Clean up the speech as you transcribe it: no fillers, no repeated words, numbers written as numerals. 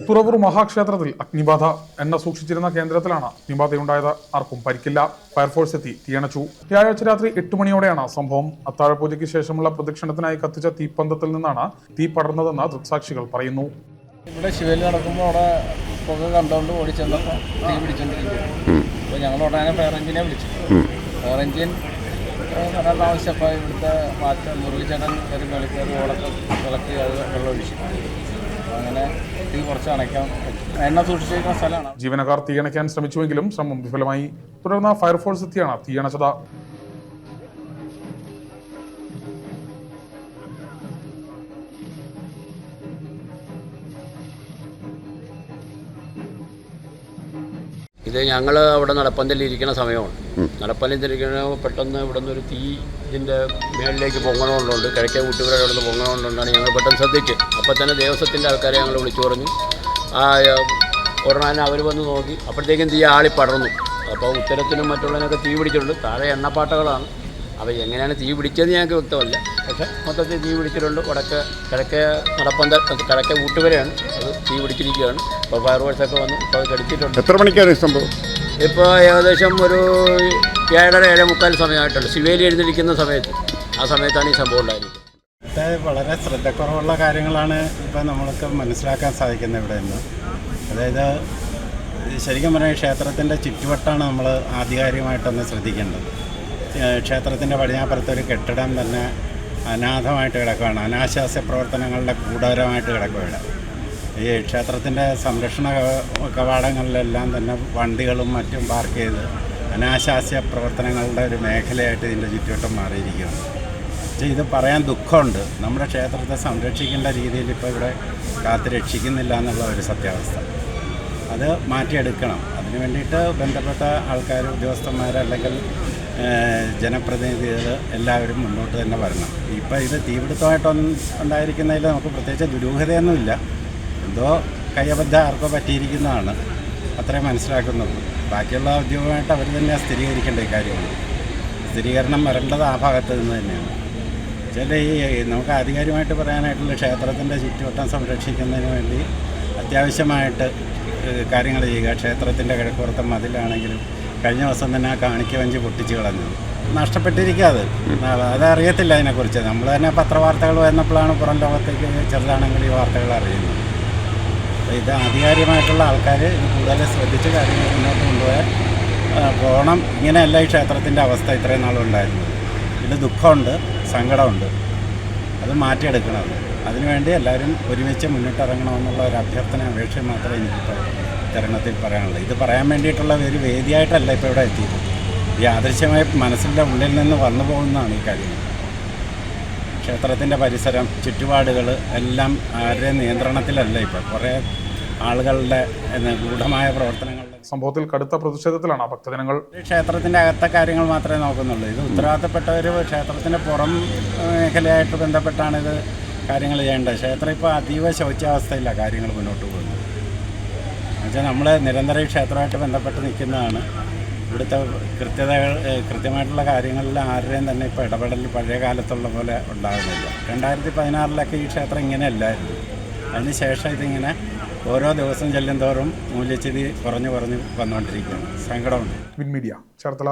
തുറവൂർ മഹാക്ഷേത്രത്തിൽ അഗ്നിബാധ. എണ്ണ സൂക്ഷിച്ചിരുന്ന കേന്ദ്രത്തിലാണ് അഗ്നിബാധയുണ്ടായത്. ആർക്കും പരിക്കില്ല. ഫയർഫോഴ്സ് എത്തി തീയണച്ചു. വ്യാഴാഴ്ച രാത്രി 8 മണിയോടെയാണ് സംഭവം. അത്താഴപൂജയ്ക്ക് ശേഷമുള്ള പ്രദക്ഷിണത്തിനായി കത്തിച്ച തീപ്പന്തത്തിൽ നിന്നാണ് തീ പടർന്നതെന്ന് ദൃക്സാക്ഷികൾ പറയുന്നു. ഇവിടെ ശിവല് നടക്കുമ്പോൾ അവിടെ പുക കണ്ടുകൊണ്ട് ഓടിച്ചെന്നപ്പോൾ തീ പിടിച്ചോണ്ടിരിക്കുകയാണ്. അപ്പോൾ ഞങ്ങൾ ഉടനെ ഫയർ എഞ്ചിനെ വിളിച്ചു. ഫയർ എഞ്ചിൻ വരാൻ ആവശ്യപ്പോൾ ഇവിടുത്തെ മുരളിച്ചേട്ടൻ കയറി മേളിക്കയറി ഓടൊക്കെ വിളക്കി അത് വെള്ളം ഒഴിച്ചു. അങ്ങനെ തീ കുറച്ച് അണയ്ക്കാൻ എണ്ണ സൂക്ഷിച്ചിരിക്കുന്ന സ്ഥലമാണ്. ജീവനക്കാർ തീയണയ്ക്കാൻ ശ്രമിച്ചുവെങ്കിലും ശ്രമം വിഫലമായി. തുടർന്ന് ഫയർഫോഴ്സ് എത്തിയാണ് തീയണച്ചത്. ഇത് ഞങ്ങൾ അവിടെ നടപ്പന്തലിരിക്കുന്ന സമയമാണ്. നടപ്പന്തലിരിക്കുമ്പോൾ പെട്ടെന്ന് ഇവിടെ നിന്ന് ഒരു തീ ഇതിൻ്റെ മേളിലേക്ക് പൊങ്ങണമുണ്ടുണ്ട്. കിഴക്കേ കൂട്ടുകാരെ അവിടെ നിന്ന് പൊങ്ങണമുണ്ടാണ് ഞങ്ങൾ പെട്ടെന്ന് ശ്രദ്ധിച്ച്. അപ്പോൾ തന്നെ ദേവസ്വത്തിൻ്റെ ആൾക്കാരെ ഞങ്ങൾ വിളിച്ചു പറഞ്ഞു. ഉടനെ അവർ വന്ന് നോക്കി. അപ്പോഴത്തേക്കും തീ ആളി പടർന്നു. അപ്പോൾ ഉത്തരത്തിനും മറ്റുള്ളതിനൊക്കെ തീ പിടിച്ചിട്ടുണ്ട്. താഴെ എണ്ണപ്പാട്ടകളാണ്. അപ്പോൾ എങ്ങനെയാണ് തീ പിടിച്ചതെന്ന് ഞങ്ങൾക്ക് വ്യക്തമല്ല. പക്ഷേ മൊത്തത്തിൽ തീ പിടിച്ചിട്ടുണ്ട്. കിഴക്കേ കിഴക്കേ കൂട്ടുവരെയാണ് അത് തീ പിടിച്ചിരിക്കുകയാണ്. ഇപ്പോൾ ഫയർഫോഴ്സൊക്കെ വന്ന് ഇപ്പോൾ അത് കടിച്ചിട്ടുണ്ട്. എത്ര മണിക്കാണ് സംഭവം? ഇപ്പോൾ ഏകദേശം ഒരു 7:30-7:45 സമയമായിട്ടുണ്ട്. ശിവേലി എഴുന്നള്ളിക്കുന്ന സമയത്ത് ആ സമയത്താണ് ഈ സംഭവം ഉണ്ടായിരിക്കുന്നത്. വളരെ ശ്രദ്ധക്കുറവുള്ള കാര്യങ്ങളാണ് ഇപ്പോൾ നമ്മൾക്ക് മനസ്സിലാക്കാൻ സാധിക്കുന്നത് ഇവിടെ നിന്ന്. അതായത് ശരിക്കും പറഞ്ഞാൽ ക്ഷേത്രത്തിൻ്റെ ചുറ്റുവട്ടാണ് നമ്മൾ ആധികാരികമായിട്ടൊന്ന് ശ്രദ്ധിക്കേണ്ടത്. ക്ഷേത്രത്തിൻ്റെ പടിഞ്ഞാപ്പുറത്തൊരു കെട്ടിടം തന്നെ അനാഥമായിട്ട് കിടക്കുകയാണ്. അനാശാസ്യ പ്രവർത്തനങ്ങളുടെ കൂടാരമായിട്ട് കിടക്കുകയാണ്. ഈ ക്ഷേത്രത്തിൻ്റെ സംരക്ഷണ കവാടങ്ങളിലെല്ലാം തന്നെ വണ്ടികളും മറ്റും പാർക്ക് ചെയ്ത് അനാശാസ്യ പ്രവർത്തനങ്ങളുടെ ഒരു മേഖലയായിട്ട് ഇതിൻ്റെ ചുറ്റുവട്ടം മാറിയിരിക്കുകയാണ്. പക്ഷേ ഇത് പറയാൻ ദുഃഖമുണ്ട്. നമ്മുടെ ക്ഷേത്രത്തെ സംരക്ഷിക്കേണ്ട രീതിയിൽ ഇപ്പോൾ ഇവിടെ കാത്തു രക്ഷിക്കുന്നില്ല എന്നുള്ള ഒരു സത്യാവസ്ഥ. അത് മാറ്റിയെടുക്കണം. അതിന് വേണ്ടിയിട്ട് ബന്ധപ്പെട്ട ആൾക്കാർ, ഉദ്യോഗസ്ഥന്മാർ, അല്ലെങ്കിൽ ജനപ്രതിനിധികൾ എല്ലാവരും മുന്നോട്ട് തന്നെ വരണം. ഇപ്പോൾ ഇത് തീപിടുത്തമായിട്ടൊന്നും ഉണ്ടായിരിക്കുന്നതിൽ നമുക്ക് പ്രത്യേകിച്ച് ദുരൂഹതയൊന്നുമില്ല. എന്തോ കയ്യബദ്ധ ആർക്കോ പറ്റിയിരിക്കുന്നതാണ്, അത്രേ മനസ്സിലാക്കുന്നുള്ളൂ. ബാക്കിയുള്ള ഉദ്യോഗമായിട്ട് അവർ തന്നെ സ്ഥിരീകരിക്കേണ്ട ഈ കാര്യമാണ്. സ്ഥിരീകരണം വരേണ്ടത് ആ ഭാഗത്ത് നിന്ന് തന്നെയാണ്. നമുക്ക് ആധികാരികമായിട്ട് പറയാനായിട്ടുള്ള ക്ഷേത്രത്തിൻ്റെ ചുറ്റുവട്ടം സംരക്ഷിക്കുന്നതിന് വേണ്ടി അത്യാവശ്യമായിട്ട് കാര്യങ്ങൾ ചെയ്യുക. ക്ഷേത്രത്തിൻ്റെ കിഴക്കുപുറത്തെ മതിലാണെങ്കിലും കഴിഞ്ഞ ദിവസം തന്നെ ആ കാണിക്കവഞ്ചി പൊട്ടിച്ച് കളഞ്ഞത് നഷ്ടപ്പെട്ടിരിക്കുക. അതറിയത്തില്ല അതിനെക്കുറിച്ച്. നമ്മൾ തന്നെ പത്രവാർത്തകൾ വന്നപ്പോഴാണ് പുറം ലോകത്തേക്ക് ചെറുതാണെങ്കിൽ ഈ വാർത്തകൾ അറിയുന്നത്. അപ്പോൾ ഇത് ആധികാരികമായിട്ടുള്ള ആൾക്കാർ ഇത് കൂടുതൽ ശ്രദ്ധിച്ച് കാര്യങ്ങൾ മുന്നോട്ട് കൊണ്ടുപോയാൽ പോകണം. ഇങ്ങനെയല്ല ഈ ക്ഷേത്രത്തിൻ്റെ അവസ്ഥ ഇത്രയും നാളുണ്ടായിരുന്നത്. ഇത് ദുഃഖമുണ്ട്, സങ്കടമുണ്ട്. അത് മാറ്റിയെടുക്കണം. അതിനുവേണ്ടി എല്ലാവരും ഒരുമിച്ച് മുന്നിട്ടിറങ്ങണമെന്നുള്ള ഒരു അഭ്യർത്ഥന, അപേക്ഷ മാത്രമേ എനിക്കിപ്പോൾ തരണത്തിൽ പറയാനുള്ളൂ. ഇത് പറയാൻ വേണ്ടിയിട്ടുള്ള ഒരു വേദിയായിട്ടല്ല ഇപ്പോൾ ഇവിടെ എത്തിയത്. ഈ ആദർശമായി മനസ്സിൻ്റെ ഉള്ളിൽ നിന്ന് വന്നു പോകുന്നതാണ് ഈ കാര്യങ്ങൾ. ക്ഷേത്രത്തിൻ്റെ പരിസരം, ചുറ്റുപാടുകൾ എല്ലാം ആരുടെയും നിയന്ത്രണത്തിലല്ല. ഇപ്പോൾ കുറേ ആളുകളുടെ ഗൂഢമായ പ്രവർത്തനങ്ങൾ. സംഭവത്തിൽ കടുത്ത പ്രതിഷേധത്തിലാണ് ഭക്തജനങ്ങൾ. ക്ഷേത്രത്തിൻ്റെ അകത്തെ കാര്യങ്ങൾ മാത്രമേ നോക്കുന്നുള്ളൂ. ഇത് ഉത്തരവാദിത്തപ്പെട്ടവർ ക്ഷേത്രത്തിൻ്റെ പുറം മേഖലയായിട്ട് ബന്ധപ്പെട്ടാണ് ഇത് കാര്യങ്ങൾ ചെയ്യേണ്ടത്. ക്ഷേത്രം ഇപ്പോൾ അതീവ ശൗച്യാവസ്ഥയിലാണ് കാര്യങ്ങൾ മുന്നോട്ട് പോകുന്നത്. എന്നുവെച്ചാൽ നമ്മൾ നിരന്തരം ഈ ക്ഷേത്രമായിട്ട് ബന്ധപ്പെട്ട് നിൽക്കുന്നതാണ്. ഇവിടുത്തെ കൃത്യമായിട്ടുള്ള കാര്യങ്ങളിൽ ആരുടെയും തന്നെ ഇപ്പോൾ ഇടപെടൽ പഴയ കാലത്തുള്ള പോലെ ഉണ്ടാകുന്നില്ല. 2016 ഈ ക്ഷേത്രം ഇങ്ങനെയല്ലായിരുന്നു. അതിനുശേഷം ഇതിങ്ങനെ ഓരോ ദിവസം ചെല്ലും തോറും മൂല്യച്യുതി കുറഞ്ഞു വന്നുകൊണ്ടിരിക്കുകയാണ്. സങ്കടമുണ്ട്. Win media, Cherthala.